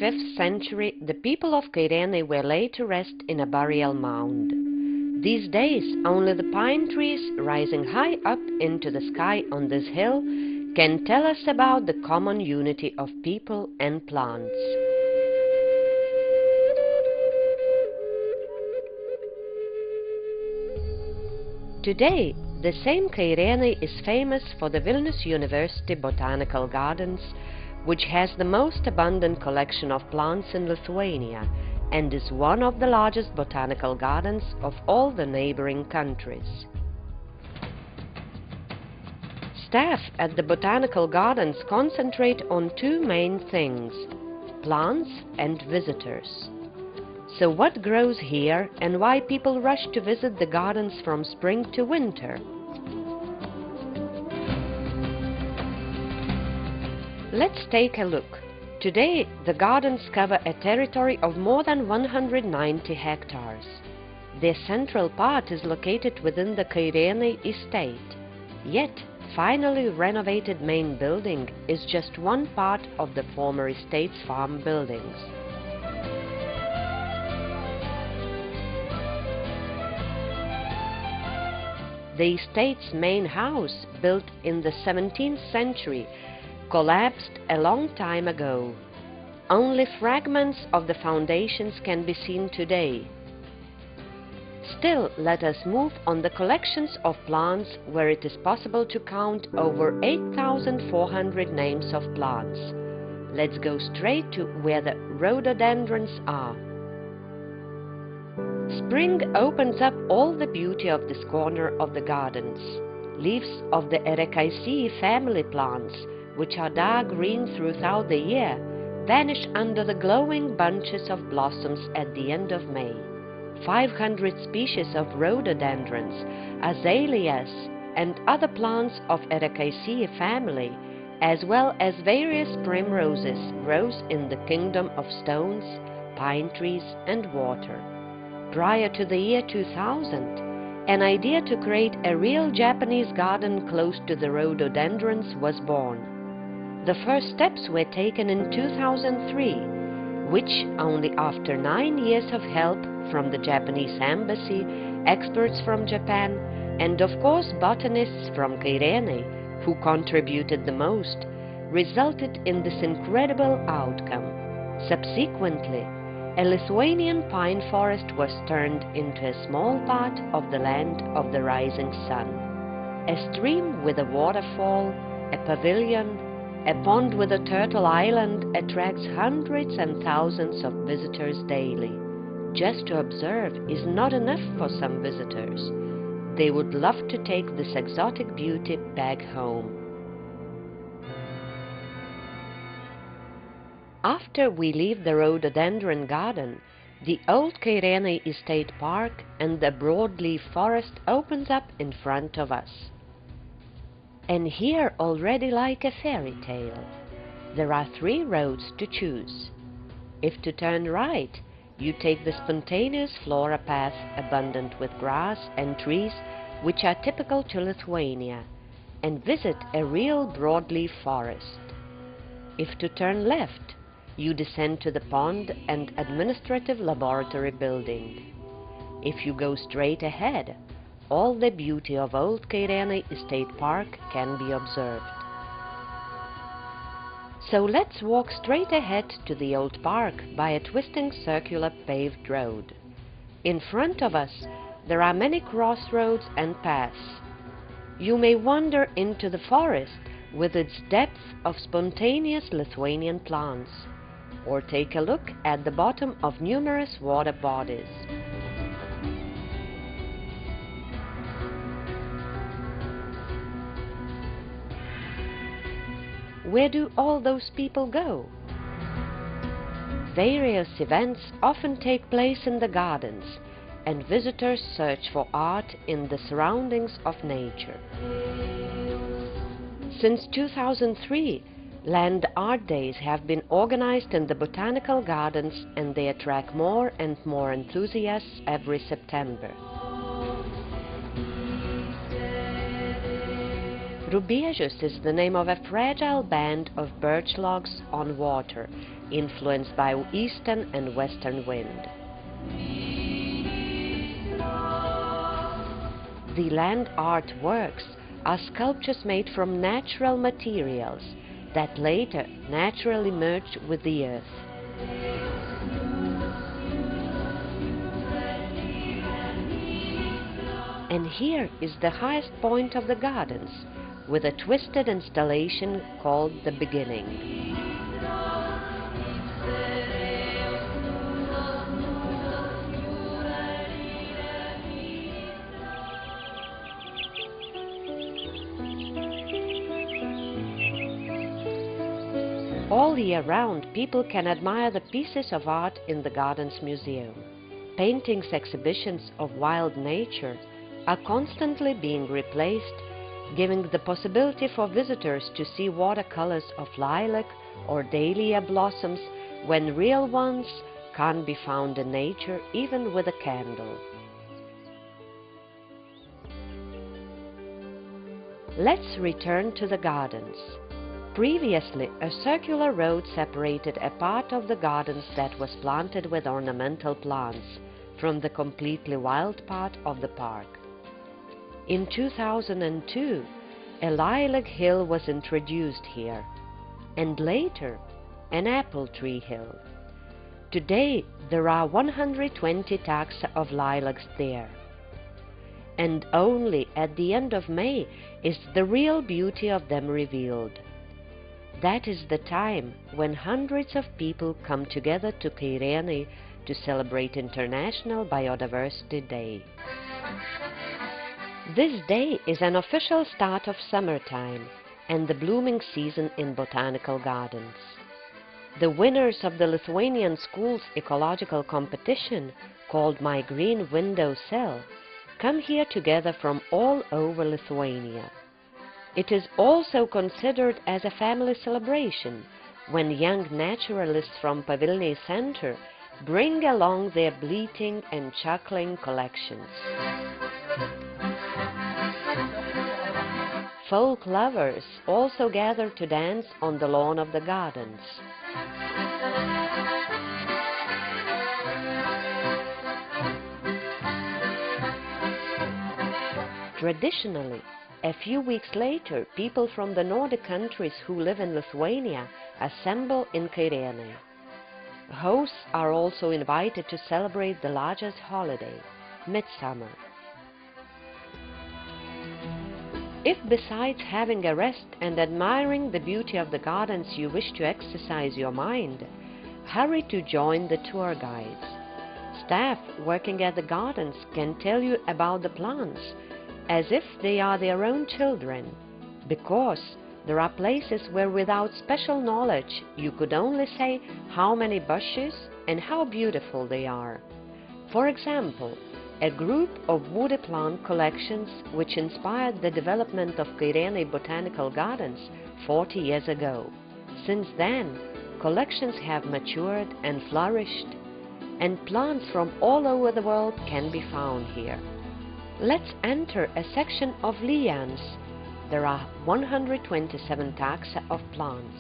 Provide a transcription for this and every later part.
5th century, the people of Kairenai were laid to rest in a burial mound. These days, only the pine trees rising high up into the sky on this hill can tell us about the common unity of people and plants. Today, the same Kairenai is famous for the Vilnius University Botanical Gardens, which has the most abundant collection of plants in Lithuania and is one of the largest botanical gardens of all the neighboring countries. Staff at the Botanical Gardens concentrate on two main things: plants and visitors. So what grows here and why people rush to visit the gardens from spring to winter? Let's take a look. Today, the gardens cover a territory of more than 190 hectares. Their central part is located within the Kairenai estate. Yet, finally renovated main building is just one part of the former estate's farm buildings. The estate's main house, built in the 17th century, collapsed a long time ago. Only fragments of the foundations can be seen today. Still, let us move on the collections of plants, where it is possible to count over 8,400 names of plants. Let's go straight to where the rhododendrons are. Spring opens up all the beauty of this corner of the gardens. Leaves of the Kairenai family plants, which are dark green throughout the year, vanish under the glowing bunches of blossoms at the end of May. 500 species of rhododendrons, azaleas, and other plants of Kairenai family, as well as various primroses, grows in the kingdom of stones, pine trees, and water. Prior to the year 2000, an idea to create a real Japanese garden close to the rhododendrons was born. The first steps were taken in 2003, which, only after 9 years of help from the Japanese embassy, experts from Japan, and of course botanists from Kairenai, who contributed the most, resulted in this incredible outcome. Subsequently, a Lithuanian pine forest was turned into a small part of the land of the rising sun. A stream with a waterfall, a pavilion, a pond with a turtle island attracts hundreds and thousands of visitors daily. Just to observe is not enough for some visitors. They would love to take this exotic beauty back home. After we leave the rhododendron garden, the old Kairenai Estate Park and the broadleaf forest opens up in front of us. And here, already like a fairy tale, there are 3 roads to choose. If to turn right, you take the spontaneous flora path abundant with grass and trees which are typical to Lithuania, and visit a real broadleaf forest. If to turn left, you descend to the pond and administrative laboratory building. If you go straight ahead, all the beauty of Old Kairenai Estate Park can be observed. So let's walk straight ahead to the old park by a twisting circular paved road. In front of us, there are many crossroads and paths. You may wander into the forest with its depth of spontaneous Lithuanian plants, or take a look at the bottom of numerous water bodies. Where do all those people go? Various events often take place in the gardens, and visitors search for art in the surroundings of nature. Since 2003, Land Art Days have been organized in the Botanical Gardens, and they attract more and more enthusiasts every September. Rubiežius is the name of a fragile band of birch logs on water, influenced by eastern and western wind. The land art works are sculptures made from natural materials that later naturally merge with the earth. And here is the highest point of the gardens, with a twisted installation called the Beginning. All year round, people can admire the pieces of art in the Gardens Museum. Paintings exhibitions of wild nature are constantly being replaced, giving the possibility for visitors to see watercolors of lilac or dahlia blossoms when real ones can't be found in nature even with a candle. Let's return to the gardens. Previously, a circular road separated a part of the gardens that was planted with ornamental plants from the completely wild part of the park. In 2002, a lilac hill was introduced here, and later, an apple tree hill. Today, there are 120 taxa of lilacs there. And only at the end of May is the real beauty of them revealed. That is the time when hundreds of people come together to Kairenai to celebrate International Biodiversity Day. This day is an official start of summertime and the blooming season in botanical gardens. The winners of the Lithuanian schools' ecological competition, called My Green Window Sill, come here together from all over Lithuania. It is also considered as a family celebration when young naturalists from Vilnius Center bring along their bleating and chuckling collections. Folk lovers also gather to dance on the lawn of the gardens. Traditionally, a few weeks later, people from the Nordic countries who live in Lithuania assemble in Kairenai. Hosts are also invited to celebrate the largest holiday, Midsummer. If besides having a rest and admiring the beauty of the gardens you wish to exercise your mind, hurry to join the tour guides. Staff working at the gardens can tell you about the plants as if they are their own children, because there are places where without special knowledge you could only say how many bushes and how beautiful they are. For example, a group of woody plant collections which inspired the development of Kairenai Botanical Gardens 40 years ago. Since then, collections have matured and flourished, and plants from all over the world can be found here. Let's enter a section of lianas. There are 127 taxa of plants: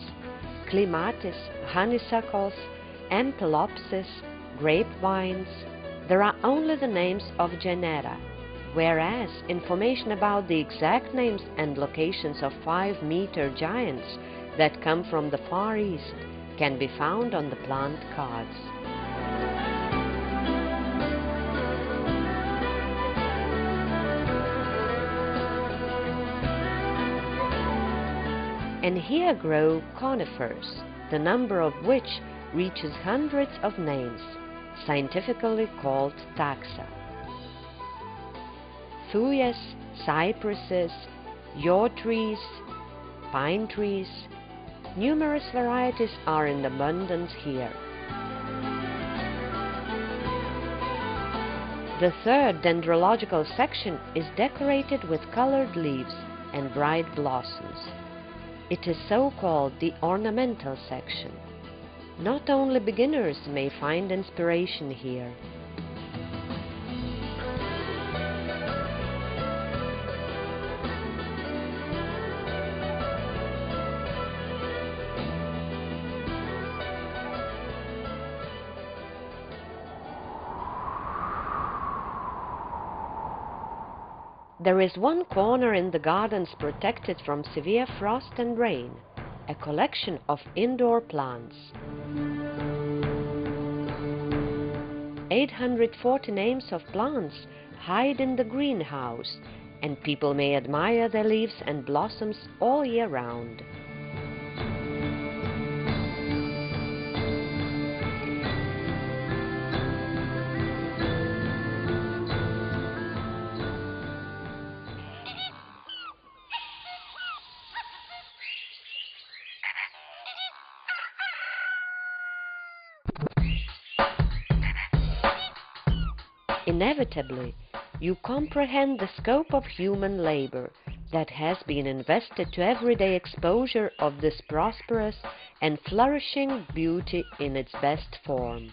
clematis, honeysuckles, ampelopsis, grapevines. There are only the names of genera, whereas information about the exact names and locations of 5-meter giants that come from the Far East can be found on the plant cards. And here grow conifers, the number of which reaches hundreds of names, scientifically called taxa. Thuyas, cypresses, yew trees, pine trees, numerous varieties are in abundance here. The third dendrological section is decorated with colored leaves and bright blossoms. It is so called the ornamental section. Not only beginners may find inspiration here. There is one corner in the gardens protected from severe frost and rain, a collection of indoor plants. 840 names of plants hide in the greenhouse, and people may admire their leaves and blossoms all year round. Inevitably, you comprehend the scope of human labor that has been invested to everyday exposure of this prosperous and flourishing beauty in its best form.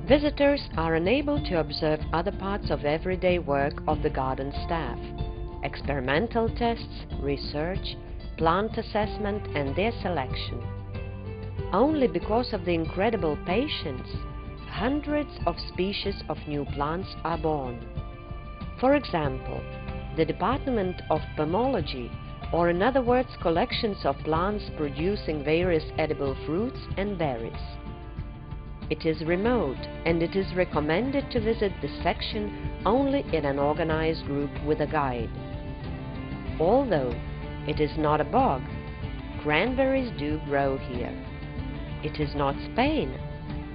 Visitors are unable to observe other parts of everyday work of the garden staff: experimental tests, research, plant assessment and their selection. Only because of the incredible patience, hundreds of species of new plants are born. For example, the Department of Pomology, or in other words collections of plants producing various edible fruits and berries. It is remote, and it is recommended to visit this section only in an organized group with a guide. Although it is not a bog, cranberries do grow here. It is not Spain,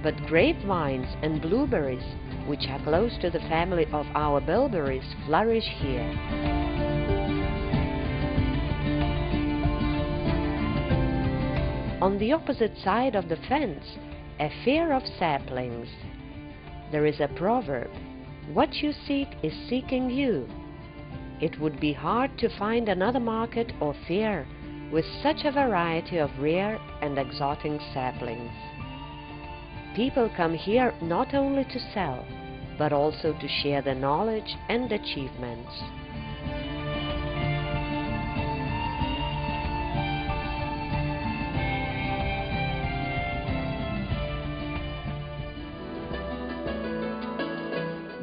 but grapevines and blueberries, which are close to the family of our bilberries, flourish here. On the opposite side of the fence, a fair of saplings. There is a proverb: "What you seek is seeking you." It would be hard to find another market or fair with such a variety of rare and exotic saplings. People come here not only to sell, but also to share their knowledge and achievements.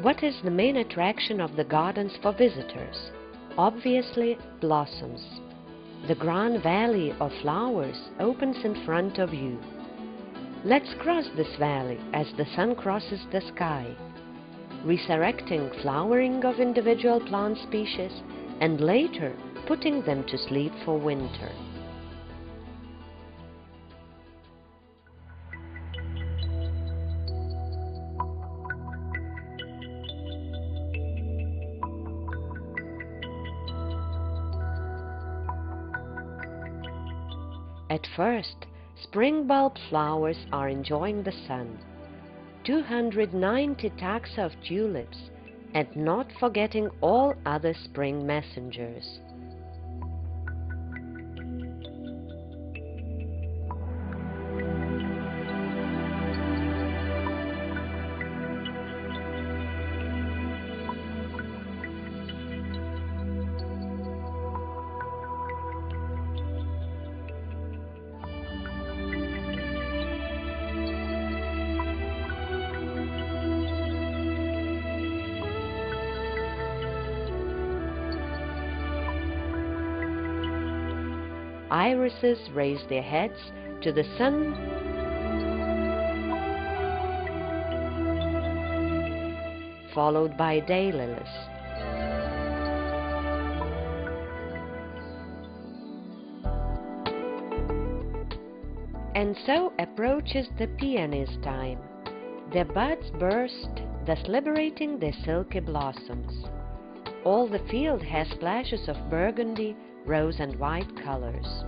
What is the main attraction of the gardens for visitors? Obviously, blossoms. The grand valley of flowers opens in front of you. Let's cross this valley as the sun crosses the sky, resurrecting flowering of individual plant species and later putting them to sleep for winter. At first, spring bulb flowers are enjoying the sun, 290 taxa of tulips, and not forgetting all other spring messengers. Irises raise their heads to the sun, followed by daylilies. And so approaches the peony's time. Their buds burst, thus liberating their silky blossoms. All the field has splashes of burgundy, rose and white colors.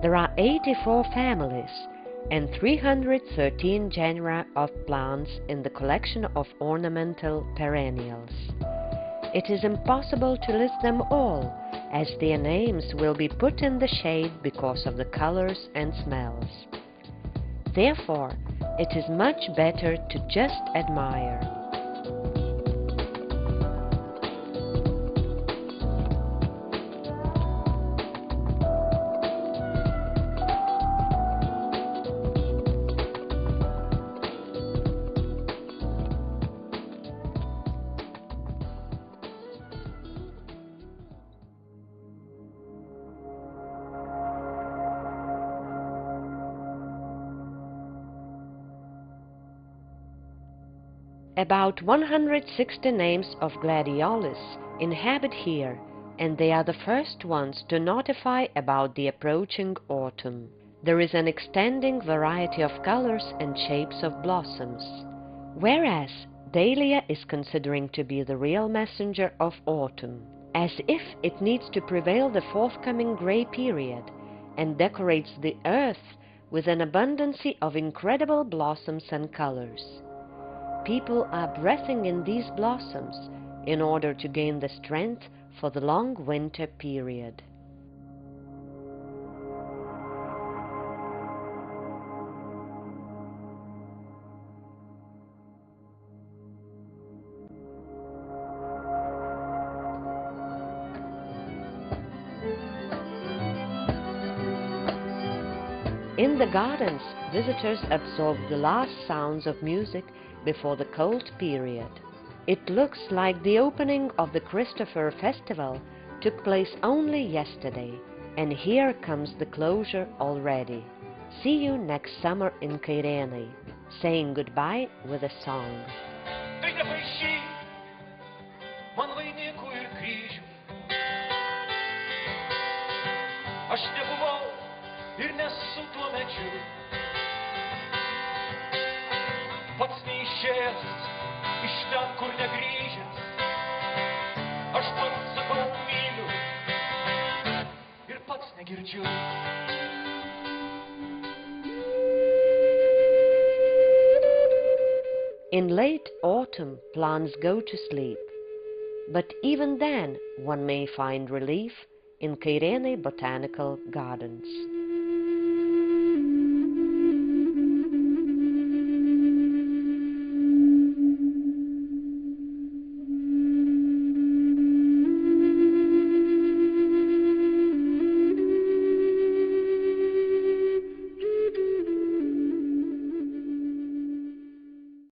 There are 84 families and 313 genera of plants in the collection of ornamental perennials. It is impossible to list them all, as their names will be put in the shade because of the colors and smells. Therefore, it is much better to just admire. About 160 names of gladiolus inhabit here, and they are the first ones to notify about the approaching autumn. There is an extending variety of colors and shapes of blossoms, whereas dahlia is considering to be the real messenger of autumn, as if it needs to prevail the forthcoming gray period, and decorates the earth with an abundance of incredible blossoms and colors. People are breathing in these blossoms in order to gain the strength for the long winter period. In the gardens, visitors absorb the last sounds of music before the cold period. It looks like the opening of the Christopher Festival took place only yesterday, and here comes the closure already. See you next summer in Kairenai, saying goodbye with a song. Ir nesu tuomečiu, pats neišėjęs iš ten, kur negrįžęs, aš pats sakau myliu ir pats negirdžiu. In late autumn, plants go to sleep, but even then one may find relief in Kairenai Botanical Gardens.